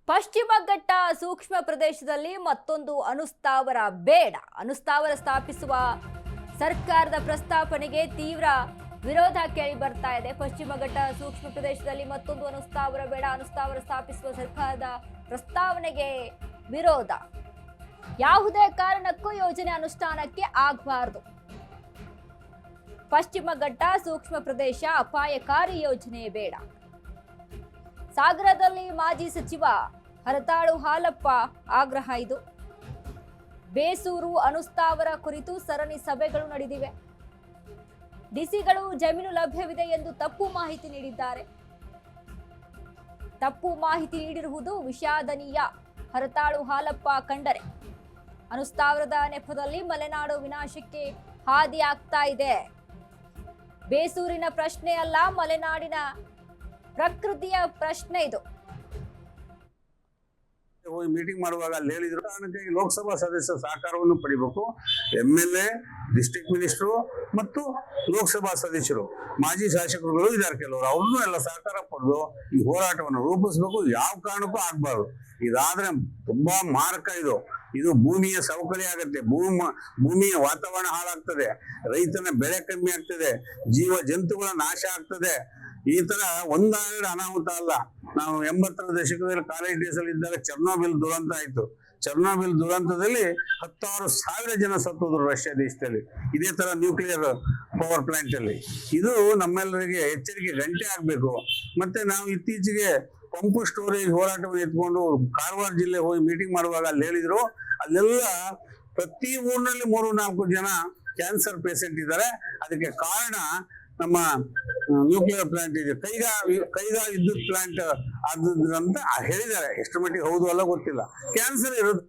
ಪಶ್ಚಿಮ ಘಟ್ಟ ಸೂಕ್ಷ್ಮ ಪ್ರದೇಶದಲ್ಲಿ ಮತ್ತೊಂದು ಅಣುಸ್ಥಾವರ ಬೇಡ. ಅಣುಸ್ಥಾವರ ಸ್ಥಾಪಿಸುವ ಸರ್ಕಾರದ ಪ್ರಸ್ತಾವನೆಗೆ ತೀವ್ರ ವಿರೋಧ ಕೇಳಿ ಬರ್ತಾ ಇದೆ. ಪಶ್ಚಿಮ ಘಟ್ಟ ಸೂಕ್ಷ್ಮ ಪ್ರದೇಶದಲ್ಲಿ ಮತ್ತೊಂದು ಅಣುಸ್ಥಾವರ ಬೇಡ. ಅಣುಸ್ಥಾವರ ಸ್ಥಾಪಿಸುವ ಸರ್ಕಾರದ ಪ್ರಸ್ತಾವನೆಗೆ ವಿರೋಧ. ಯಾವುದೇ ಕಾರಣಕ್ಕೂ ಯೋಜನೆ ಅನುಷ್ಠಾನಕ್ಕೆ ಆಗಬಾರದು. ಪಶ್ಚಿಮ ಘಟ್ಟ ಸೂಕ್ಷ್ಮ ಪ್ರದೇಶ ಅಪಾಯಕಾರಿ ಯೋಜನೆ ಬೇಡ. ಸಾಗರದಲ್ಲಿ ಮಾಜಿ ಸಚಿವ ಹರತಾಳು ಹಾಲಪ್ಪ ಆಗ್ರಹ ಇದು. ಬೇಸೂರು ಅಣುಸ್ಥಾವರ ಕುರಿತು ಸರಣಿ ಸಭೆಗಳು ನಡೆದಿವೆ. ಡಿಸಿಗಳು ಜಮೀನು ಲಭ್ಯವಿದೆ ಎಂದು ತಪ್ಪು ಮಾಹಿತಿ ನೀಡಿದ್ದಾರೆ. ತಪ್ಪು ಮಾಹಿತಿ ನೀಡಿರುವುದು ವಿಷಾದನೀಯ. ಹರತಾಳು ಹಾಲಪ್ಪ ಖಂಡನೆ. ಅಣುಸ್ಥಾವರದ ನೆಪದಲ್ಲಿ ಮಲೆನಾಡು ವಿನಾಶಕ್ಕೆ ಹಾದಿ ಆಗ್ತಾ ಇದೆ. ಬೇಸೂರಿನ ಪ್ರಶ್ನೆ ಅಲ್ಲ, ಮಲೆನಾಡಿನ ಪ್ರಕೃತಿಯ ಪ್ರಶ್ನೆ ಇದು. ಮೀಟಿಂಗ್ ಮಾಡುವಾಗ ಅಲ್ಲಿ ಹೇಳಿದ್ರು, ಕಾರಣಕ್ಕಾಗಿ ಲೋಕಸಭಾ ಸದಸ್ಯರ ಸಹಕಾರವನ್ನು ಪಡಿಬೇಕು. MLA, ಡಿಸ್ಟ್ರಿಕ್ಟ್ ಮಿನಿಸ್ಟರು ಮತ್ತು ಲೋಕಸಭಾ ಸದಸ್ಯರು, ಮಾಜಿ ಶಾಸಕರುಗಳು ಇದ್ದಾರೆ ಕೆಲವರು, ಅವ್ರನ್ನೂ ಎಲ್ಲ ಸಹಕಾರ ಪಡೆದು ಈ ಹೋರಾಟವನ್ನು ರೂಪಿಸಬೇಕು. ಯಾವ ಕಾರಣಕ್ಕೂ ಆಗ್ಬಾರ್ದು. ಇದಾದ್ರೆ ತುಂಬಾ ಮಾರಕ. ಇದು ಭೂಮಿಯ ಸವಕಳಿ ಆಗತ್ತೆ, ಭೂಮಿಯ ವಾತಾವರಣ ಹಾಳಾಗ್ತದೆ, ರೈತನ ಬೆಳೆ ಕಮ್ಮಿ ಆಗ್ತದೆ, ಜೀವ ಜಂತುಗಳ ನಾಶ ಆಗ್ತದೆ. ಈ ತರ ಒಂದೆರಡು ಅನಾಹುತ ಅಲ್ಲ. ನಾವು 80ರ ದಶಕದಲ್ಲಿ ಕಾಲೇಜ್ ಡೇಸ್ ಅಲ್ಲಿ ಇದ್ದಾಗ ಚೆರ್ನೋಬಿಲ್ ದುರಂತ ಆಯ್ತು. ಚೆರ್ನೋಬಿಲ್ ದುರಂತದಲ್ಲಿ 16,000 ಜನ ಸತ್ತೋದ್ರು ರಷ್ಯಾ ದೇಶದಲ್ಲಿ, ಇದೇ ತರ ನ್ಯೂಕ್ಲಿಯರ್ ಪವರ್ ಪ್ಲಾಂಟ್ ಅಲ್ಲಿ. ಇದು ನಮ್ಮೆಲ್ಲರಿಗೆ ಎಚ್ಚರಿಕೆ ಗಂಟೆ ಆಗ್ಬೇಕು. ಮತ್ತೆ ನಾವು ಇತ್ತೀಚೆಗೆ ಪಂಪು ಸ್ಟೋರೇಜ್ ಹೋರಾಟವನ್ನು ಎತ್ಕೊಂಡು ಕಾರವಾರ ಜಿಲ್ಲೆ ಹೋಗಿ ಮೀಟಿಂಗ್ ಮಾಡುವಾಗ ಅಲ್ಲಿ ಹೇಳಿದ್ರು, ಅಲ್ಲೆಲ್ಲ ಪ್ರತಿ ಊರಿನಲ್ಲಿ 3-4 ಜನ ಕ್ಯಾನ್ಸರ್ ಪೇಷಂಟ್ ಇದ್ದಾರೆ. ಅದಕ್ಕೆ ಕಾರಣ ನಮ್ಮ ನ್ಯೂಕ್ಲಿಯರ್ ಪ್ಲಾಂಟ್ ಇದೆ, ಕೈಗಾ ವಿದ್ಯುತ್ ಪ್ಲಾಂಟ್ ಆದ್ರಿಂದ ಹೇಳಿದ್ದಾರೆ. ಎಷ್ಟು ಮಟ್ಟಿಗೆ ಹೌದು ಅಲ್ಲ ಗೊತ್ತಿಲ್ಲ. ಕ್ಯಾನ್ಸರ್ ಇರೋದು